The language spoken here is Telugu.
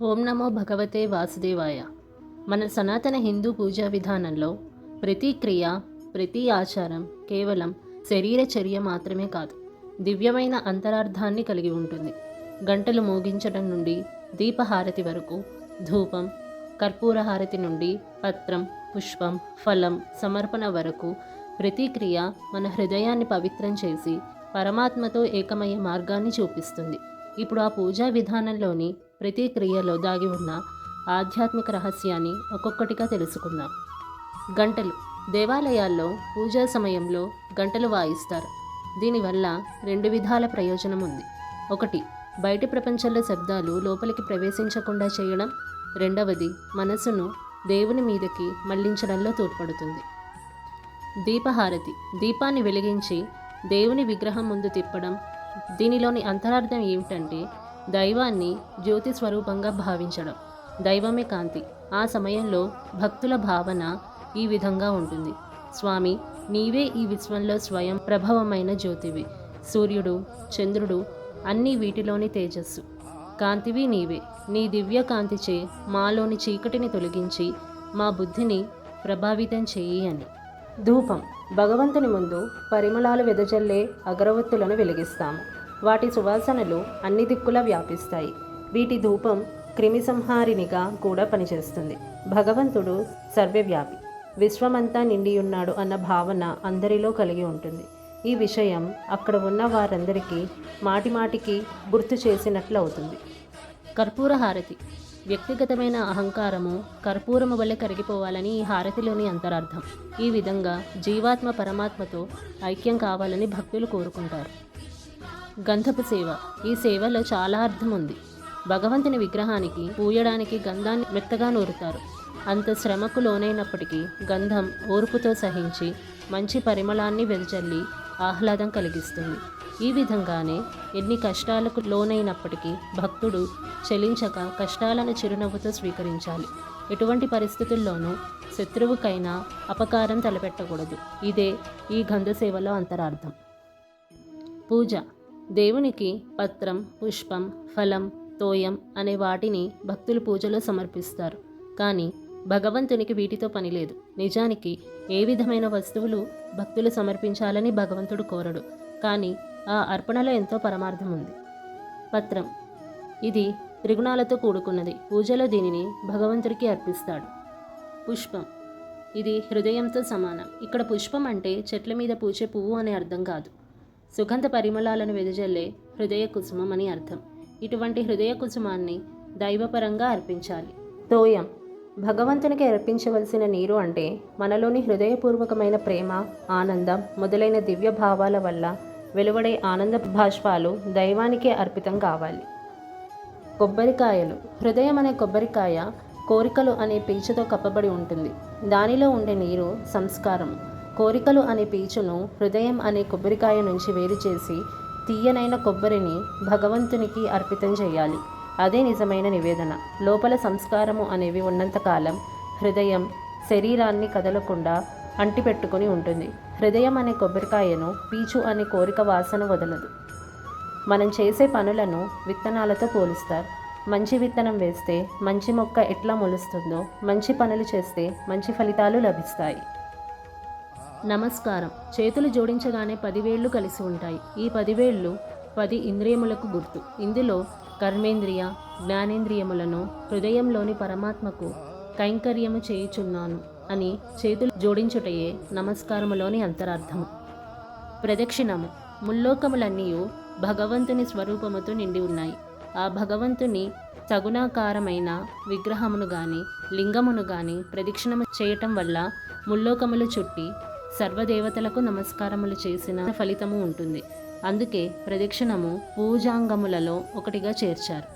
ఓం నమో భగవతే వాసుదేవాయ. మన సనాతన హిందూ పూజా విధానంలో ప్రతి క్రియ, ప్రతి ఆచారం కేవలం శరీర చర్య మాత్రమే కాదు, దివ్యమైన అంతరార్థాన్ని కలిగి ఉంటుంది. గంటలు మోగించడం నుండి దీపహారతి వరకు, ధూపం, కర్పూర హారతి నుండి పత్రం, పుష్పం, ఫలం సమర్పణ వరకు ప్రతి క్రియ మన హృదయాన్ని పవిత్రం చేసి పరమాత్మతో ఏకమయ్యే మార్గాన్ని చూపిస్తుంది. ఇప్పుడు ఆ పూజా విధానంలోని ప్రతి క్రియలో దాగి ఉన్న ఆధ్యాత్మిక రహస్యాన్ని ఒక్కొక్కటిగా తెలుసుకుందాం. గంటలు. దేవాలయాల్లో పూజా సమయంలో గంటలు వాయిస్తారు. దీనివల్ల రెండు విధాల ప్రయోజనం ఉంది. ఒకటి, బయటి ప్రపంచంలో శబ్దాలు లోపలికి ప్రవేశించకుండా చేయడం. రెండవది, మనసును దేవుని మీదకి మళ్లించడంలో తోడ్పడుతుంది. దీపహారతి. దీపాన్ని వెలిగించి దేవుని విగ్రహం ముందు తిప్పడం. దీనిలోని అంతరార్థం ఏమిటంటే దైవాన్ని జ్యోతి స్వరూపంగా భావించడం. దైవమే కాంతి. ఆ సమయంలో భక్తుల భావన ఈ విధంగా ఉంటుంది: స్వామి, నీవే ఈ విశ్వంలో స్వయం ప్రభవమైన జ్యోతివి. సూర్యుడు, చంద్రుడు అన్నీ వీటిలోని తేజస్సు. కాంతివి నీవే. నీ దివ్య కాంతిచే మాలోని చీకటిని తొలగించి మా బుద్ధిని ప్రభావితం చేయి అని. ధూపం. భగవంతుని ముందు పరిమళాలు వెదజల్లే అగరవత్తులను వెలిగిస్తాము. వాటి సువాసనలు అన్ని దిక్కులా వ్యాపిస్తాయి. వీటి ధూపం క్రిమి సంహారినిగా కూడా పనిచేస్తుంది. భగవంతుడు సర్వవ్యాపి, విశ్వమంతా నిండియున్నాడు అన్న భావన అందరిలో కలిగి ఉంటుంది. ఈ విషయం అక్కడ ఉన్న వారందరికీ మాటిమాటికి గుర్తు చేసినట్లు అవుతుంది. కర్పూర హారతి. వ్యక్తిగతమైన అహంకారము కర్పూరము వల్లే కరిగిపోవాలని ఈ హారతిలోని అంతరార్థం. ఈ విధంగా జీవాత్మ పరమాత్మతో ఐక్యం కావాలని భక్తులు కోరుకుంటారు. గంధపు సేవ. ఈ సేవలో చాలా అర్థం ఉంది. భగవంతుని విగ్రహానికి పూయడానికి గంధాన్ని మెత్తగా నూరుతారు. అంత శ్రమకు లోనైనప్పటికీ గంధం ఓర్పుతో సహించి మంచి పరిమళాన్ని వెదజల్లి ఆహ్లాదం కలిగిస్తుంది. ఈ విధంగానే ఎన్ని కష్టాలకు లోనైనప్పటికీ భక్తుడు చలించక కష్టాలను చిరునవ్వుతో స్వీకరించాలి. ఎటువంటి పరిస్థితుల్లోనూ శత్రువుకైనా అపకారం తలపెట్టకూడదు. ఇదే ఈ గంధ సేవలో అంతరార్థం. పూజ. దేవునికి పత్రం, పుష్పం, ఫలం, తోయం అనే వాటిని భక్తులు పూజలో సమర్పిస్తారు. కానీ భగవంతునికి వీటితో పని లేదు. నిజానికి ఏ విధమైన వస్తువులు భక్తులు సమర్పించాలని భగవంతుడు కోరడు. కానీ ఆ అర్పణలో ఎంతో పరమార్థం ఉంది. పత్రం. ఇది త్రిగుణాలతో కూడుకున్నది. పూజలో దీనిని భగవంతుడికి అర్పిస్తాడు. పుష్పం. ఇది హృదయంతో సమానం. ఇక్కడ పుష్పం అంటే చెట్ల మీద పూచే పువ్వు అనే అర్థం కాదు. సుగంధ పరిమళాలను వెదజల్లే హృదయ కుసుమం అని అర్థం. ఇటువంటి హృదయ కుసుమాన్ని దైవపరంగా అర్పించాలి. తోయం. భగవంతునికి అర్పించవలసిన నీరు అంటే మనలోని హృదయపూర్వకమైన ప్రేమ, ఆనందం మొదలైన దివ్య భావాల వల్ల వెలువడే ఆనంద భాష్పాలు దైవానికే అర్పితం కావాలి. కొబ్బరికాయలు. హృదయం అనే కొబ్బరికాయ కోరికలు అనే పీచుతో కప్పబడి ఉంటుంది. దానిలో ఉండే నీరు సంస్కారం. కోరికలు అనే పీచును హృదయం అనే కొబ్బరికాయ నుంచి వేరు చేసి తీయనైన కొబ్బరిని భగవంతునికి అర్పితం చేయాలి. అదే నిజమైన నివేదన. లోపల సంస్కారము అనేవి ఉన్నంతకాలం హృదయం శరీరాన్ని కదలకుండా అంటిపెట్టుకుని ఉంటుంది. హృదయం అనే కొబ్బరికాయను పీచు అనే కోరిక వాసన వదలదు. మనం చేసే పనులను విత్తనాలతో పోలుస్తారు. మంచి విత్తనం వేస్తే మంచి మొక్క ఎట్లా మొలుస్తుందో, మంచి పనులు చేస్తే మంచి ఫలితాలు లభిస్తాయి. నమస్కారం. చేతులు జోడించగానే 10 వేళ్లు కలిసి ఉంటాయి. ఈ 10 వేళ్లు 10 ఇంద్రియములకు గుర్తు. ఇందులో కర్మేంద్రియ, జ్ఞానేంద్రియములను హృదయంలోని పరమాత్మకు కైంకర్యము చేయుచున్నాను అని చేతులు జోడించుటయే నమస్కారములోని అంతరార్థము. ప్రదక్షిణము. ముల్లోకములన్నీ భగవంతుని స్వరూపముతో నిండి ఉన్నాయి. ఆ భగవంతుని సగుణాకారమైన విగ్రహమును గాని లింగమును గాని ప్రదక్షిణము చేయటం వల్ల ముల్లోకములు చుట్టి సర్వదేవతలకు నమస్కారములు చేసిన ఫలితము ఉంటుంది. అందుకే ప్రదక్షిణము పూజాంగములలో ఒకటిగా చేర్చారు.